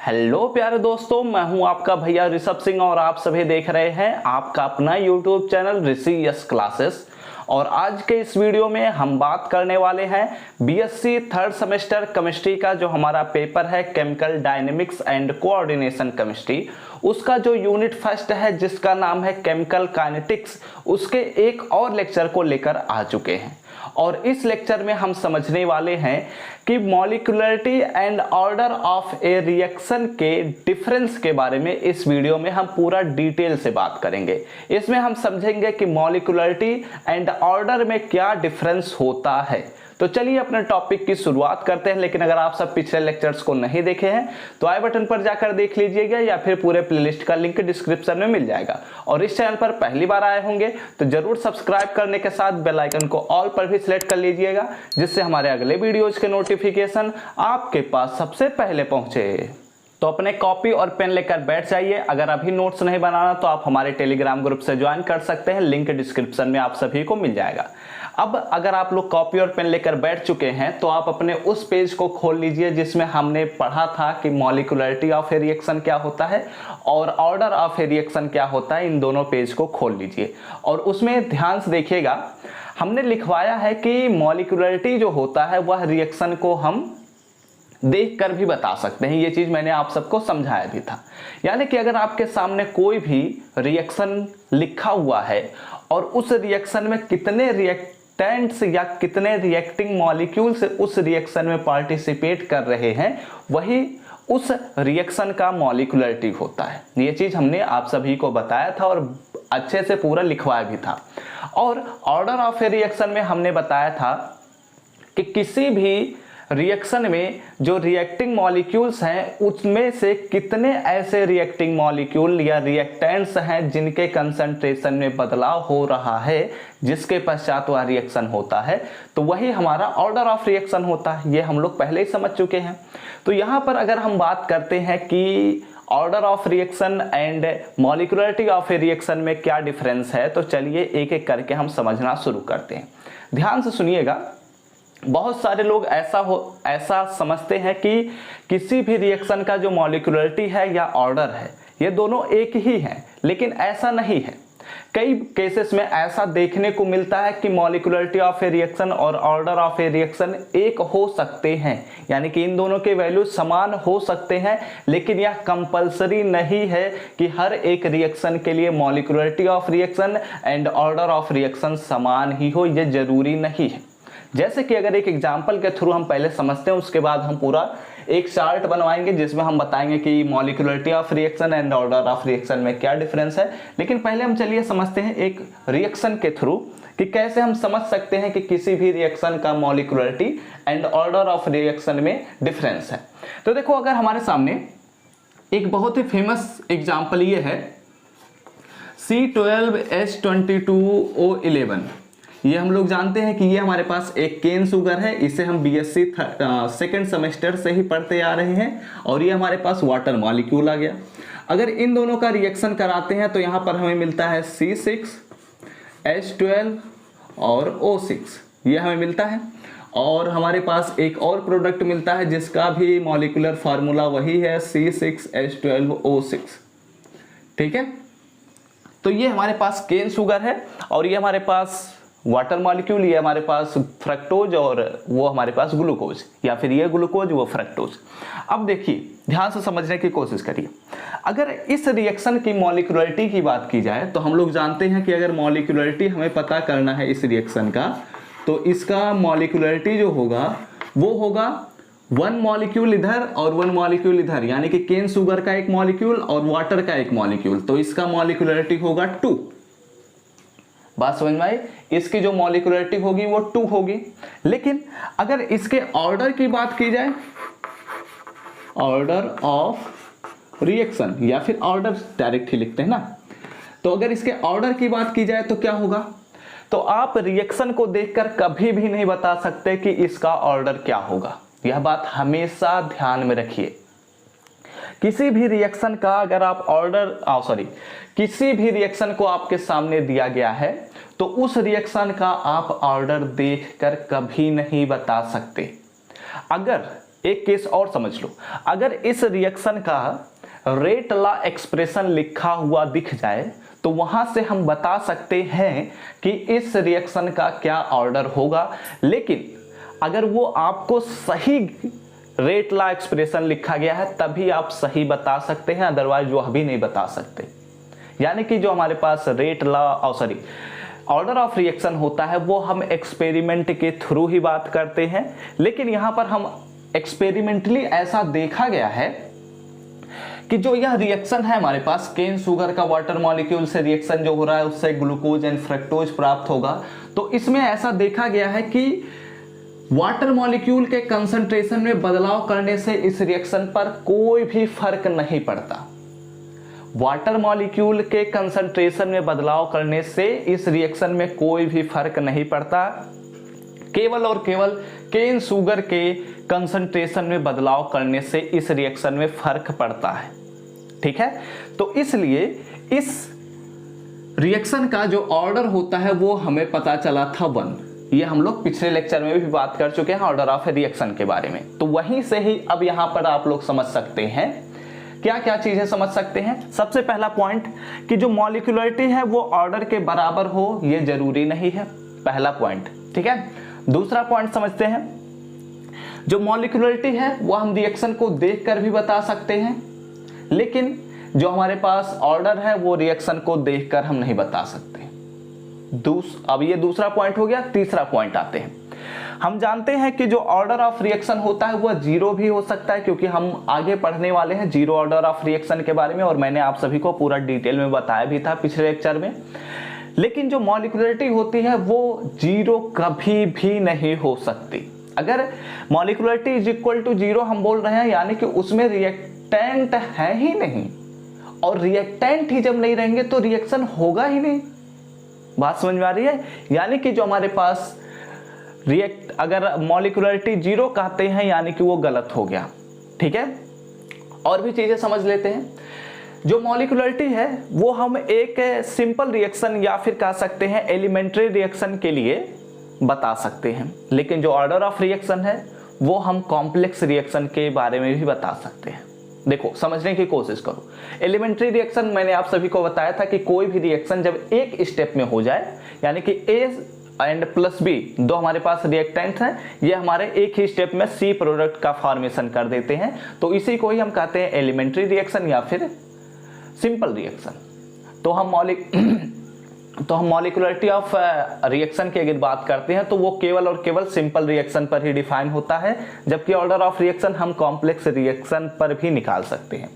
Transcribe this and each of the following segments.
Hello प्यारे दोस्तों, मैं हूं आपका भैया ऋषभ सिंह और आप सभी देख रहे हैं आपका अपना यूट्यूब चैनल ऋषि यस क्लासेस। और आज के इस वीडियो में हम बात करने वाले हैं बीएससी थर्ड सेमेस्टर केमिस्ट्री का जो हमारा पेपर है chemical dynamics and coordination chemistry, उसका जो यूनिट फर्स्ट है जिसका नाम है केमिकल काइनेटिक्स, उसके एक और लेक्चर को लेकर आ चुके हैं। और इस लेक्चर में हम समझने वाले हैं कि molecularity and order of A reaction के डिफरेंस के बारे में इस वीडियो में हम पूरा डिटेल से बात करेंगे। इसमें हम समझेंगे कि मॉलिक्यूलरिटी एंड ऑर्डर में क्या डिफरेंस होता है। तो चलिए अपने टॉपिक की शुरुआत करते हैं। लेकिन अगर आप सब पिछले लेक्चर्स को नहीं देखे हैं तो आई बटन पर जाकर देख लीजिएगा या फिर पूरे प्लेलिस्ट का लिंक डिस्क्रिप्शन में मिल जाएगा। और इस चैनल पर पहली बार आए होंगे तो जरूर सब्सक्राइब करने के साथ बेल आइकन को ऑल पर भी सिलेक्ट कर लीजिएगा, जिससे हमारे अगले वीडियोज के नोटिफिकेशन आपके पास सबसे पहले पहुंचे। तो अपने कॉपी और पेन लेकर बैठ जाइए। अगर अभी नोट्स नहीं बनाना तो आप हमारे टेलीग्राम ग्रुप से ज्वाइन कर सकते हैं, लिंक डिस्क्रिप्शन में आप सभी को मिल जाएगा। अब अगर आप लोग कॉपी और पेन लेकर बैठ चुके हैं तो आप अपने उस पेज को खोल लीजिए जिसमें हमने पढ़ा था कि मॉलिक्यूलरिटी ऑफ ए रिएक्शन क्या होता है और ऑर्डर ऑफ ए रिएक्शन क्या होता है। इन दोनों पेज को खोल लीजिए और उसमें ध्यान से देखिएगा, हमने लिखवाया है कि मॉलिक्यूलरिटी जो होता है वह रिएक्शन को हम देख कर भी बता सकते हैं। ये चीज मैंने आप सबको समझाया भी था। यानी कि अगर आपके सामने कोई भी रिएक्शन लिखा हुआ है और उस रिएक्शन में कितने रिएक्टेंट्स या कितने रिएक्टिंग मॉलिक्यूल्स उस रिएक्शन में पार्टिसिपेट कर रहे हैं, वही उस रिएक्शन का मॉलिक्यूलरिटी होता है। ये चीज हमने आप सभी को बताया था और अच्छे से पूरा लिखवाया भी था। और ऑर्डर ऑफ ए रिएक्शन में हमने बताया था कि किसी भी रिएक्शन में जो रिएक्टिंग मॉलिक्यूल्स हैं उसमें से कितने ऐसे रिएक्टिंग मॉलिक्यूल या रिएक्टेंट्स हैं जिनके कंसंट्रेशन में बदलाव हो रहा है, जिसके पश्चात वह रिएक्शन होता है, तो वही हमारा ऑर्डर ऑफ रिएक्शन होता है। ये हम लोग पहले ही समझ चुके हैं। तो यहाँ पर अगर हम बात करते हैं कि order of reaction and molecularity of A reaction में क्या डिफरेंस है, तो चलिए एक एक करके हम समझना शुरू करते हैं। ध्यान से सुनिएगा। बहुत सारे लोग ऐसा समझते हैं कि किसी भी रिएक्शन का जो मॉलिक्यूलरिटी है या ऑर्डर है ये दोनों एक ही हैं, लेकिन ऐसा नहीं है। कई केसेस में ऐसा देखने को मिलता है कि मॉलिक्यूलरिटी ऑफ ए रिएक्शन और ऑर्डर ऑफ ए रिएक्शन एक हो सकते हैं, यानी कि इन दोनों के वैल्यू समान हो सकते हैं, लेकिन यह कंपलसरी नहीं है कि हर एक रिएक्शन के लिए molecularity of reaction and order of reaction समान ही हो, यह जरूरी नहीं है। जैसे कि अगर एक एग्जांपल के थ्रू हम पहले समझते हैं, उसके बाद हम पूरा एक चार्ट बनवाएंगे जिसमें हम बताएंगे कि molecularity of reaction and order of reaction में क्या डिफरेंस है। लेकिन पहले हम चलिए समझते हैं एक रिएक्शन के थ्रू कि कैसे हम समझ सकते हैं कि किसी भी रिएक्शन का molecularity and order of reaction में डिफरेंस है। तो देखो, अगर हमारे सामने एक बहुत ही फेमस एग्जाम्पल ये है C12H22O11। ये हम लोग जानते हैं कि ये हमारे पास एक केन शुगर है। इसे हम बीएससी सेकेंड सेमेस्टर से ही पढ़ते आ रहे हैं और ये हमारे पास वाटर मॉलिक्यूल आ गया। अगर इन दोनों का रिएक्शन कराते हैं तो यहाँ पर हमें मिलता है C6H12 और O6, ये हमें मिलता है। और हमारे पास एक और प्रोडक्ट मिलता है जिसका भी मॉलिक्यूलर फार्मूला वही है C6H12O6। ठीक है, तो ये हमारे पास केन शुगर है और ये हमारे पास वाटर मॉलिक्यूल, ये हमारे पास फ्रक्टोज और वो हमारे पास ग्लूकोज, या फिर ये ग्लूकोज वो फ्रक्टोज। अब देखिए, ध्यान से समझने की कोशिश करिए। अगर इस रिएक्शन की मॉलिक्यूलरिटी की बात की जाए तो हम लोग जानते हैं कि अगर मॉलिक्यूलरिटी हमें पता करना है इस रिएक्शन का, तो इसका मॉलिक्यूलरिटी जो होगा वो होगा 1 मॉलिक्यूल इधर और 1 मॉलिक्यूल इधर, यानी कि केन शुगर का एक मॉलिक्यूल और वाटर का एक मॉलिक्यूल, तो इसका मॉलिक्यूलरिटी होगा 2। बात समझ में आई? इसकी जो मॉलिक्यूलरिटी होगी वो 2 होगी। लेकिन अगर इसके ऑर्डर की बात की जाए, ऑर्डर ऑफ रिएक्शन, या फिर ऑर्डर डायरेक्ट ही लिखते हैं ना, तो अगर इसके ऑर्डर की बात की जाए तो क्या होगा? तो आप रिएक्शन को देखकर कभी भी नहीं बता सकते कि इसका ऑर्डर क्या होगा। यह बात हमेशा ध्यान में रखिए। किसी भी रिएक्शन का अगर आप किसी भी रिएक्शन को आपके सामने दिया गया है तो उस रिएक्शन का आप ऑर्डर देखकर कभी नहीं बता सकते। अगर एक केस और समझ लो, अगर इस रिएक्शन का रेट लॉ एक्सप्रेशन लिखा हुआ दिख जाए तो वहां से हम बता सकते हैं कि इस रिएक्शन का क्या ऑर्डर होगा। लेकिन अगर वो आपको सही रेट लॉ एक्सप्रेशन लिखा गया है तभी आप सही बता सकते हैं, अदरवाइज वो अभी नहीं बता सकते। यानी कि जो हमारे पास rate law order of reaction होता है वो हम एक्सपेरिमेंट के थ्रू ही बात करते हैं। लेकिन यहां पर हम एक्सपेरिमेंटली ऐसा देखा गया है कि जो यह रिएक्शन है हमारे पास, केन शुगर का वाटर मॉलिक्यूल से रिएक्शन जो हो रहा है उससे ग्लूकोज एंड फ्रक्टोज प्राप्त होगा। तो इसमें ऐसा देखा गया है कि वाटर मॉलिक्यूल के कंसंट्रेशन में बदलाव करने से इस रिएक्शन पर कोई भी फर्क नहीं पड़ता। वाटर मॉलिक्यूल के कंसंट्रेशन में बदलाव करने से इस रिएक्शन में कोई भी फर्क नहीं पड़ता, केवल और केवल केन शुगर के कंसंट्रेशन में बदलाव करने से इस रिएक्शन में फर्क पड़ता है। ठीक है, तो इसलिए इस रिएक्शन का जो ऑर्डर होता है वो हमें पता चला था 1। ये हम लोग पिछले लेक्चर में भी बात कर चुके हैं ऑर्डर ऑफ रिएक्शन के बारे में। तो वहीं से ही अब यहां पर आप लोग समझ सकते हैं, क्या क्या चीजें समझ सकते हैं। सबसे पहला पॉइंट कि जो मॉलिक्यूलरिटी है वो ऑर्डर के बराबर हो ये जरूरी नहीं है, पहला पॉइंट। ठीक है, दूसरा पॉइंट समझते हैं, जो मॉलिक्यूलरिटी है वो हम रिएक्शन को देखकर भी बता सकते हैं, लेकिन जो हमारे पास ऑर्डर है वो रिएक्शन को देखकर हम नहीं बता सकते। अब ये दूसरा पॉइंट हो गया। तीसरा पॉइंट आते हैं, हम जानते हैं कि जो ऑर्डर ऑफ रिएक्शन होता है वह जीरो भी हो सकता है, क्योंकि हम आगे पढ़ने वाले हैं जीरो ऑर्डर ऑफ रिएक्शन के बारे में और मैंने आप सभी को पूरा डिटेल में बताया भी था पिछले लेक्चर में। लेकिन जो मॉलिक्यूलरिटी होती है वो जीरो कभी भी नहीं हो सकती। अगर molecularity is equal to zero हम बोल रहे हैं यानी कि उसमें रिएक्टेंट है ही नहीं, और रिएक्टेंट ही जब नहीं रहेंगे तो रिएक्शन होगा ही नहीं। बात समझ में आ रही है? यानी कि जो हमारे पास अगर मॉलिक्यूलरिटी जीरो कहते हैं यानी कि वो गलत हो गया। ठीक है, और भी चीजें समझ लेते हैं। जो मॉलिक्यूलरिटी है वो हम एक सिंपल रिएक्शन या फिर कह सकते हैं एलिमेंट्री रिएक्शन के लिए बता सकते हैं, लेकिन जो ऑर्डर ऑफ रिएक्शन है वो हम कॉम्प्लेक्स रिएक्शन के बारे में भी बता सकते हैं। देखो समझने की कोशिश करो। एलिमेंट्री रिएक्शन मैंने आप सभी को बताया था कि कोई भी रिएक्शन जब एक स्टेप में हो जाए, यानी कि ए एंड प्लस बी दो हमारे पास रिएक्टेंट हैं, ये हमारे एक ही स्टेप में सी प्रोडक्ट का फॉर्मेशन कर देते हैं, तो इसी को ही हम कहते हैं एलिमेंट्री रिएक्शन या फिर सिंपल रिएक्शन। तो हम मॉलिक्यूलरिटी ऑफ रिएक्शन की अगर बात करते हैं तो वो केवल और केवल सिंपल रिएक्शन पर ही डिफाइन होता है, जबकि ऑर्डर ऑफ रिएक्शन हम कॉम्प्लेक्स रिएक्शन पर भी निकाल सकते हैं।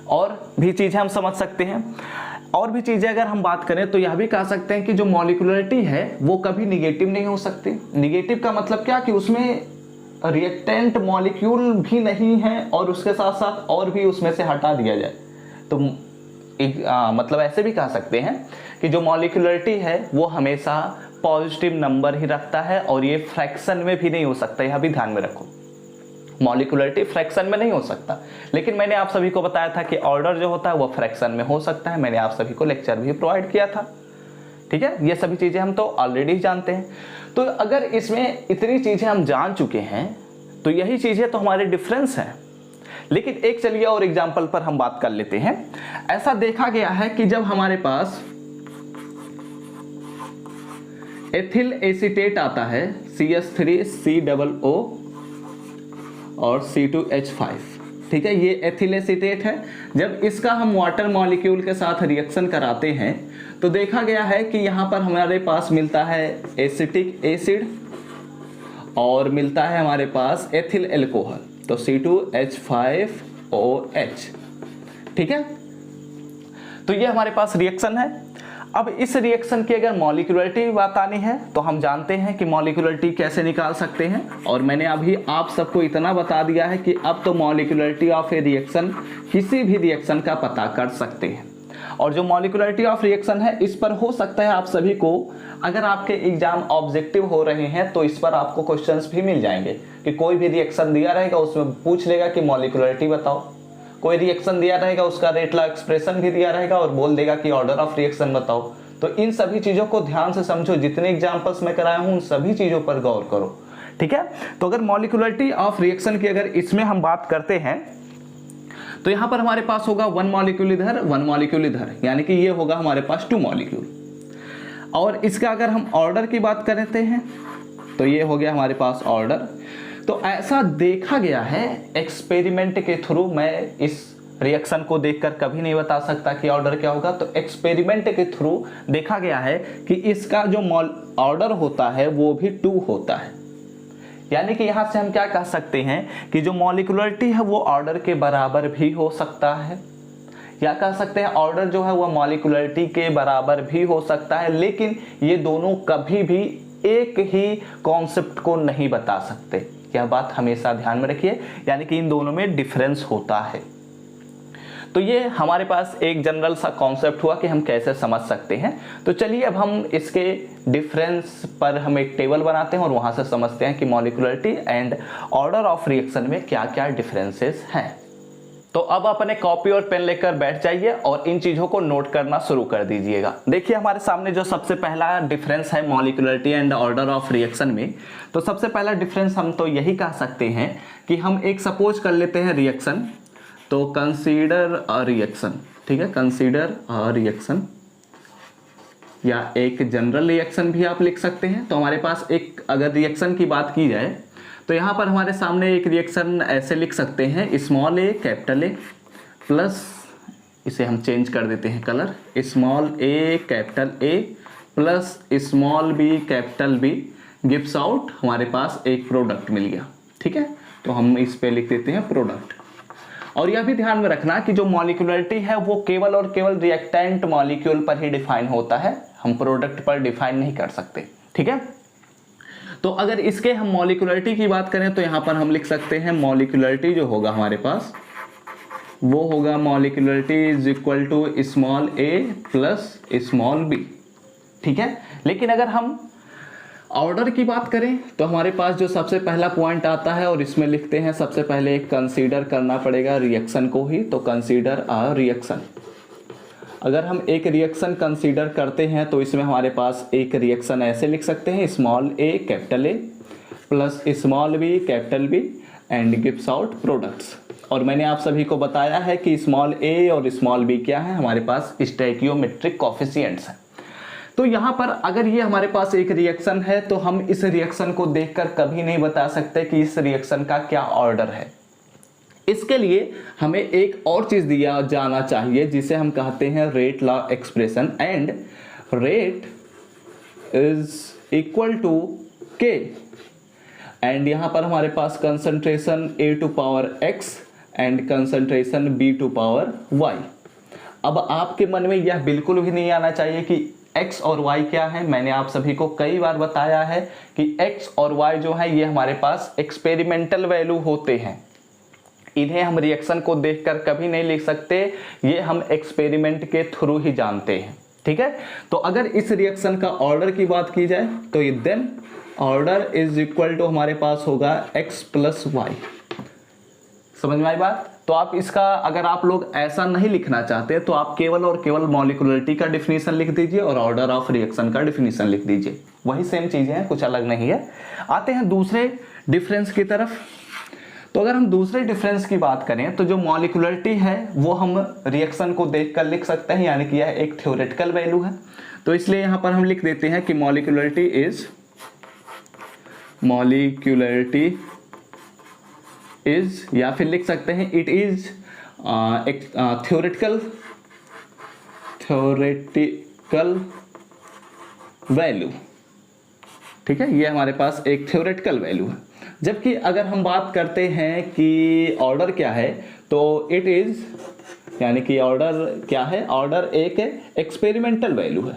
और भी चीजें हम समझ सकते हैं। और भी चीजें अगर हम बात करें तो यह भी कह सकते हैं कि जो मॉलिक्यूलरिटी है वो कभी निगेटिव नहीं हो सकती। निगेटिव का मतलब क्या कि उसमें रिएक्टेंट मॉलिक्यूल भी नहीं है और उसके साथ साथ और भी उसमें से हटा दिया जाए तो मतलब ऐसे भी कह सकते हैं कि जो मॉलिक्यूलरिटी है वो हमेशा पॉजिटिव नंबर ही रखता है, और ये फ्रैक्शन में भी नहीं हो सकता। यह भी ध्यान में रखो, मॉलिक्यूलरिटी फ्रैक्शन में नहीं हो सकता, लेकिन मैंने आप सभी को बताया था कि ऑर्डर जो होता है वो फ्रैक्शन में हो सकता है। मैंने आप सभी को लेक्चर भी प्रोवाइड किया था। ठीक है, ये सभी चीजें हम तो ऑलरेडी जानते हैं। तो अगर इसमें इतनी चीजें हम जान चुके हैं तो यही चीजें तो हमारे डिफरेंस हैं। लेकिन एक चलिए और एग्जाम्पल पर हम बात कर लेते हैं। ऐसा देखा गया है कि जब हमारे पास एथिल एसीटेट आता है CH3COO और C2H5, ठीक है, ये एथिल एसीटेट है। जब इसका हम वाटर मॉलिक्यूल के साथ रिएक्शन कराते हैं तो देखा गया है कि यहाँ पर हमारे पास मिलता है एसिटिक एसिड और मिलता है हमारे पास एथिल एल्कोहल, तो C2H5OH। ठीक है, तो ये हमारे पास रिएक्शन है। अब इस रिएक्शन की अगर मॉलिक्यूलरिटी बात आनी है तो हम जानते हैं कि मॉलिक्यूलरिटी कैसे निकाल सकते हैं, और मैंने अभी आप सबको इतना बता दिया है कि अब तो मॉलिक्यूलरिटी ऑफ ए रिएक्शन किसी भी रिएक्शन का पता कर सकते हैं। और जो मॉलिक्यूलरिटी ऑफ रिएक्शन है इस पर हो सकता है आप सभी को, अगर आपके एग्जाम ऑब्जेक्टिव हो रहे हैं तो इस पर आपको क्वेश्चंस भी मिल जाएंगे कि कोई भी रिएक्शन दिया रहेगा उसमें पूछ लेगा कि मॉलिक्यूलरिटी बताओ, कोई रिएक्शन दिया रहेगा उसका रेट लॉ एक्सप्रेशन भी दिया रहेगा और बोल देगा कि ऑर्डर ऑफ रिएक्शन बताओ। तो इन सभी चीजों को ध्यान से समझो, जितने एग्जाम्पल्स मैं कराया हूं उन सभी चीजों पर गौर करो। ठीक है। तो अगर मॉलिक्यूलरिटी ऑफ रिएक्शन की अगर इसमें हम बात करते हैं तो यहां पर हमारे पास होगा 1 मॉलिक्यूल इधर 1 मॉलिक्यूल इधर, यानी कि ये होगा हमारे पास 2 मॉलिक्यूल। और इसका अगर हम ऑर्डर की बात करते हैं तो ये हो गया हमारे पास ऑर्डर। तो ऐसा देखा गया है एक्सपेरिमेंट के थ्रू, मैं इस रिएक्शन को देखकर कभी नहीं बता सकता कि ऑर्डर क्या होगा, तो एक्सपेरिमेंट के थ्रू देखा गया है कि इसका जो ऑर्डर होता है वो भी 2 होता है। यानी कि यहां से हम क्या कह सकते हैं कि जो मॉलिक्यूलरिटी है वो ऑर्डर के बराबर भी हो सकता है, या कह सकते हैं ऑर्डर जो है वो मॉलिक्यूलरिटी के बराबर भी हो सकता है, लेकिन ये दोनों कभी भी एक ही कॉन्सेप्ट को नहीं बता सकते। यह बात हमेशा ध्यान में रखिए, यानी कि इन दोनों में डिफरेंस होता है। तो ये हमारे पास एक जनरल सा कॉन्सेप्ट हुआ कि हम कैसे समझ सकते हैं। तो चलिए अब हम इसके डिफरेंस पर हम एक टेबल बनाते हैं और वहां से समझते हैं कि molecularity and order of reaction में क्या क्या डिफरेंसेस हैं। तो अब अपने कॉपी और पेन लेकर बैठ जाइए और इन चीजों को नोट करना शुरू कर दीजिएगा। देखिए हमारे सामने जो सबसे पहला डिफरेंस है molecularity and order of reaction में, तो सबसे पहला डिफरेंस हम तो यही कह सकते हैं कि हम एक सपोज कर लेते हैं रिएक्शन, तो कंसीडर अ रिएक्शन, ठीक है, कंसीडर अ रिएक्शन, या एक जनरल रिएक्शन भी आप लिख सकते हैं। तो हमारे पास एक अगर रिएक्शन की बात की जाए तो यहाँ पर हमारे सामने एक रिएक्शन ऐसे लिख सकते हैं, small A capital A plus, इसे हम चेंज कर देते हैं colour, small A capital A plus small B capital B gives out, हमारे पास एक प्रोडक्ट मिल गया। ठीक है, तो हम इस पे लिख देते हैं प्रोडक्ट। और यह भी ध्यान में रखना कि जो मॉलिक्यूलरिटी है वो केवल और केवल रिएक्टेंट मॉलिक्यूल पर ही डिफाइन होता है, हम प्रोडक्ट पर डिफाइन नहीं कर सकते। ठीक है, तो अगर इसके हम मॉलिक्यूलरिटी की बात करें तो यहां पर हम लिख सकते हैं मॉलिक्यूलरिटी जो होगा हमारे पास वो होगा molecularity is equal to small A plus small B. ठीक है, लेकिन अगर हम ऑर्डर की बात करें तो हमारे पास जो सबसे पहला पॉइंट आता है और इसमें लिखते हैं सबसे पहले कंसीडर करना पड़ेगा रिएक्शन को ही, तो कंसीडर अ रिएक्शन। अगर हम एक रिएक्शन कंसीडर करते हैं तो इसमें हमारे पास एक रिएक्शन ऐसे लिख सकते हैं, small A capital A plus small B capital B and gives out products. और मैंने आप सभी को बताया है कि स्मॉल ए और स्मॉल बी क्या है, हमारे पास स्टोइकियोमेट्रिक कोएफिशिएंट्स हैं। तो यहाँ पर अगर ये हमारे पास एक रिएक्शन है तो हम इस रिएक्शन को देखकर कभी नहीं बता सकते कि इस रिएक्शन का क्या ऑर्डर है। इसके लिए हमें एक और चीज दिया जाना चाहिए जिसे हम कहते हैं rate law expression, and rate is equal to K, and यहां पर हमारे पास concentration A to power X and concentration B to power Y. अब आपके मन में यह बिल्कुल भी नहीं आना चाहिए कि x और y क्या है। मैंने आप सभी को कई बार बताया है कि x और y जो है ये हमारे पास एक्सपेरिमेंटल वैल्यू होते हैं, इन्हें हम रिएक्शन को देखकर कभी नहीं लिख सकते, ये हम एक्सपेरिमेंट के थ्रू ही जानते हैं। ठीक है, तो अगर इस रिएक्शन का ऑर्डर की बात की जाए तो ये then order is equal to हमारे पास होगा x प्लस वाई। समझ में आई बात? तो आप इसका अगर आप लोग ऐसा नहीं लिखना चाहते तो आप केवल और केवल मॉलिक्यूलरिटी का डिफिनीशन लिख दीजिए और ऑर्डर ऑफ रिएक्शन का डिफिनीशन लिख दीजिए, वही सेम चीजें हैं, कुछ अलग नहीं है। आते हैं दूसरे डिफरेंस की तरफ। तो अगर हम दूसरे डिफरेंस की बात करें तो जो मॉलिक्यूलरिटी है वो हम रिएक्शन को देखकर लिख सकते हैं, यानी कि यह एक थ्योरेटिकल वैल्यू है। तो इसलिए यहां पर हम लिख देते हैं कि मॉलिक्यूलरिटी इज, या फिर लिख सकते हैं इट इज थ्योरेटिकल वैल्यू। ठीक है, ये हमारे पास एक थ्योरेटिकल वैल्यू है। जबकि अगर हम बात करते हैं कि ऑर्डर क्या है तो इट इज, यानी कि ऑर्डर क्या है, ऑर्डर एक एक्सपेरिमेंटल वैल्यू है,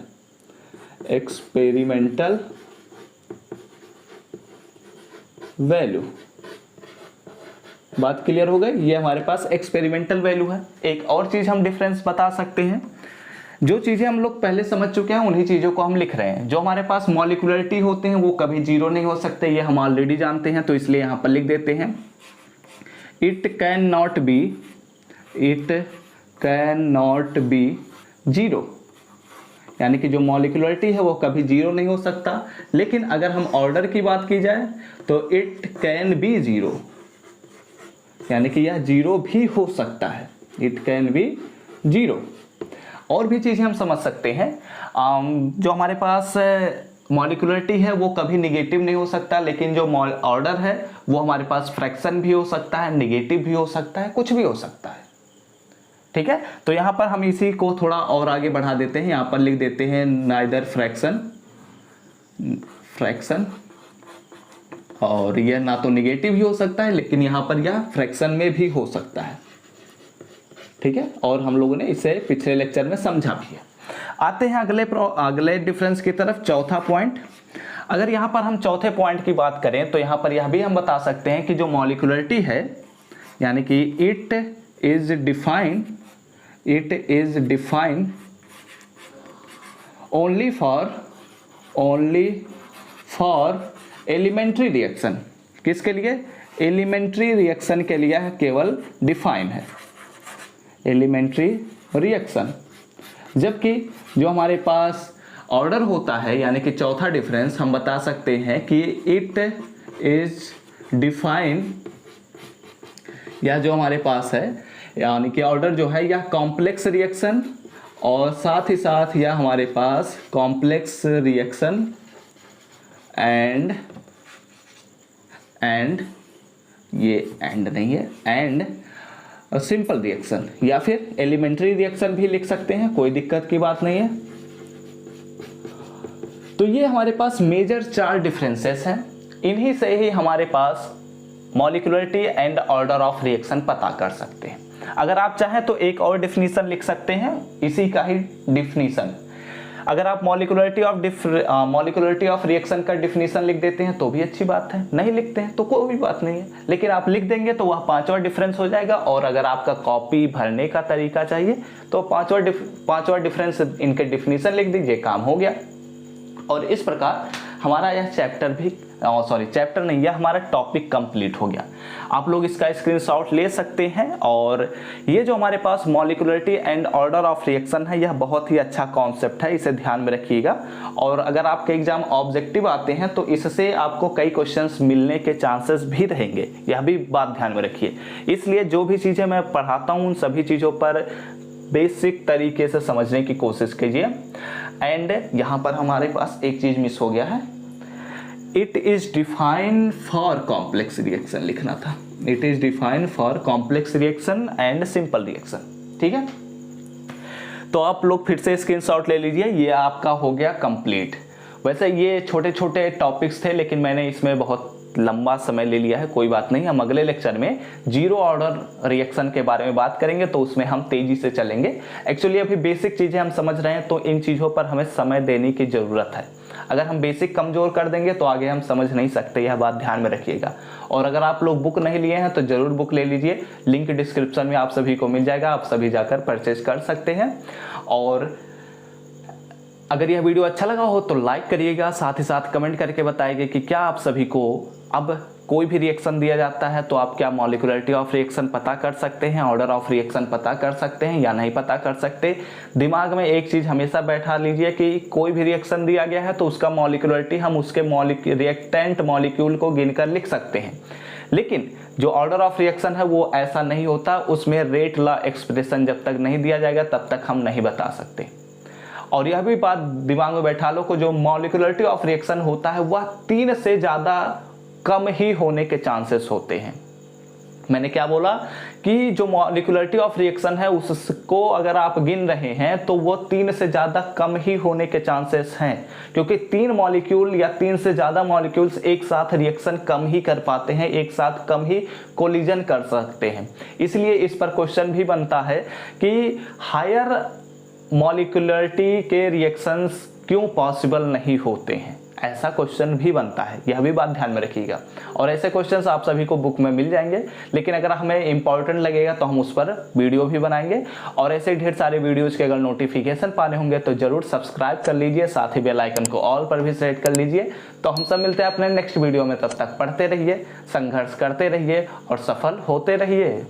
एक्सपेरिमेंटल वैल्यू। बात क्लियर हो गई, ये हमारे पास एक्सपेरिमेंटल वैल्यू है। एक और चीज हम डिफरेंस बता सकते हैं, जो चीजें हम लोग पहले समझ चुके हैं उन्हीं चीजों को हम लिख रहे हैं। जो हमारे पास मॉलिक्यूलरिटी होते हैं वो कभी जीरो नहीं हो सकते, ये हम ऑलरेडी जानते हैं, तो इसलिए यहां पर लिख देते हैं it can not be zero, यानी कि जो मॉलिक्यूलरिटी है वो कभी जीरो नहीं हो सकता। लेकिन अगर हम ऑर्डर की बात की जाए तो इट कैन बी जीरो, यानी कि यह जीरो भी हो सकता है, इट कैन बी जीरो। और भी चीज़ें हम समझ सकते हैं, जो हमारे पास मॉलिक्यूलरिटी है वो कभी निगेटिव नहीं हो सकता, लेकिन जो ऑर्डर है वो हमारे पास फ्रैक्शन भी हो सकता है, निगेटिव भी हो सकता है, कुछ भी हो सकता है। ठीक है, तो यहाँ पर हम इसी को थोड़ा और आगे बढ़ा देते हैं, यहाँ पर लिख देते हैं नाइदर फ्रैक्शन, और यह ना तो निगेटिव ही हो सकता है लेकिन यहाँ पर यह फ्रैक्शन में भी हो सकता है। ठीक है, और हम लोगों ने इसे पिछले लेक्चर में समझा भी है। आते हैं अगले डिफरेंस की तरफ, चौथा पॉइंट। अगर यहाँ पर हम चौथे पॉइंट की बात करें तो यहाँ पर यह भी हम बता सकते हैं कि जो मॉलिक्यूलरिटी है, यानी कि it is defined only for elementary reaction. किसके लिए? एलिमेंट्री रिएक्शन के लिए केवल डिफाइन है, एलिमेंट्री रिएक्शन। जबकि जो हमारे पास ऑर्डर होता है, यानी कि चौथा डिफरेंस, हम बता सकते हैं कि इट इज डिफाइन, यह जो हमारे पास है यानी कि ऑर्डर जो है यह कॉम्प्लेक्स रिएक्शन, और साथ ही साथ यह हमारे पास कॉम्प्लेक्स रिएक्शन एंड ये एंड नहीं है, एंड सिंपल रिएक्शन, या फिर एलिमेंट्री रिएक्शन भी लिख सकते हैं, कोई दिक्कत की बात नहीं है। तो ये हमारे पास मेजर 4 डिफरेंसेस हैं, इन्हीं से ही हमारे पास molecularity and order of reaction पता कर सकते हैं। अगर आप चाहें तो एक और डिफिनीशन लिख सकते हैं, इसी का ही डिफिनीशन। अगर आप मॉलिक्यूलरिटी ऑफ रिएक्शन का डिफिनीशन लिख देते हैं तो भी अच्छी बात है, नहीं लिखते हैं तो कोई भी बात नहीं है, लेकिन आप लिख देंगे तो वह 5वां डिफरेंस हो जाएगा। और अगर आपका कॉपी भरने का तरीका चाहिए तो 5वां डिफरेंस इनके डिफिनीशन लिख दीजिए, काम हो गया। और इस प्रकार हमारा यह चैप्टर नहीं, यह हमारा टॉपिक कंप्लीट हो गया। आप लोग इसका स्क्रीनशॉट ले सकते हैं। और ये जो हमारे पास molecularity and order of reaction है, यह बहुत ही अच्छा कॉन्सेप्ट है, इसे ध्यान में रखिएगा। और अगर आपके एग्जाम ऑब्जेक्टिव आते हैं तो इससे आपको कई क्वेश्चंस मिलने के चांसेस भी रहेंगे, यह भी बात ध्यान में रखिए। इसलिए जो भी चीज़ें मैं पढ़ाता हूँ उन सभी चीज़ों पर बेसिक तरीके से समझने की कोशिश कीजिए। एंड यहाँ पर हमारे पास एक चीज़ मिस हो गया है, it is defined for complex reaction लिखना था, it is defined for complex reaction and simple reaction. ठीक है, तो आप लोग फिर से स्क्रीनशॉट ले लीजिए, ये आपका हो गया कंप्लीट। वैसे ये छोटे छोटे टॉपिक्स थे लेकिन मैंने इसमें बहुत लंबा समय ले लिया है, कोई बात नहीं। हम अगले लेक्चर में जीरो ऑर्डर रिएक्शन के बारे में बात करेंगे तो उसमें हम तेजी से चलेंगे। एक्चुअली अभी बेसिक चीज़ें हम समझ रहे हैं तो इन चीज़ों पर हमें समय देने की ज़रूरत है। अगर हम बेसिक कमज़ोर कर देंगे तो आगे हम समझ नहीं सकते, यह बात ध्यान में रखिएगा। और अगर आप लोग बुक नहीं लिए हैं तो ज़रूर बुक ले लीजिए, लिंक डिस्क्रिप्शन में आप सभी को मिल जाएगा, आप सभी जाकर परचेज कर सकते हैं। और अगर यह वीडियो अच्छा लगा हो तो लाइक करिएगा, साथ ही साथ कमेंट करके बताइए कि क्या आप सभी को अब कोई भी रिएक्शन दिया जाता है तो आप क्या मॉलिक्यूलरिटी ऑफ रिएक्शन पता कर सकते हैं, ऑर्डर ऑफ रिएक्शन पता कर सकते हैं या नहीं पता कर सकते। दिमाग में एक चीज़ हमेशा बैठा लीजिए कि कोई भी रिएक्शन दिया गया है तो उसका मॉलिक्यूलरिटी हम उसके रिएक्टेंट मॉलिक्यूल को गिनकर लिख सकते हैं, लेकिन जो ऑर्डर ऑफ रिएक्शन है वो ऐसा नहीं होता, उसमें रेट लॉ एक्सप्रेशन जब तक नहीं दिया जाएगा तब तक हम नहीं बता सकते। और यह भी बात दिमाग में बैठा लो कि जो मॉलिक्यूलरिटी ऑफ रिएक्शन होता है वह 3 से ज़्यादा कम ही होने के चांसेस होते हैं। मैंने क्या बोला कि जो मॉलिक्यूलरिटी ऑफ रिएक्शन है उसको अगर आप गिन रहे हैं तो वो 3 से ज़्यादा कम ही होने के चांसेस हैं, क्योंकि 3 मॉलिक्यूल या 3 से ज़्यादा मॉलिक्यूल्स एक साथ रिएक्शन कम ही कर पाते हैं, एक साथ कम ही कोलिजन कर सकते हैं। इसलिए इस पर क्वेश्चन भी बनता है कि हायर मॉलिक्यूलरिटी के रिएक्शंस क्यों पॉसिबल नहीं होते हैं, ऐसा क्वेश्चन भी बनता है, यह भी बात ध्यान में रखिएगा। और ऐसे क्वेश्चंस आप सभी को बुक में मिल जाएंगे, लेकिन अगर हमें इंपॉर्टेंट लगेगा तो हम उस पर वीडियो भी बनाएंगे। और ऐसे ढेर सारे वीडियोज़ के अगर नोटिफिकेशन पाने होंगे तो जरूर सब्सक्राइब कर लीजिए, साथ ही बेल आइकन को ऑल पर भी सेट कर लीजिए। तो हम सब मिलते हैं अपने नेक्स्ट वीडियो में, तब तक पढ़ते रहिए, संघर्ष करते रहिए और सफल होते रहिए।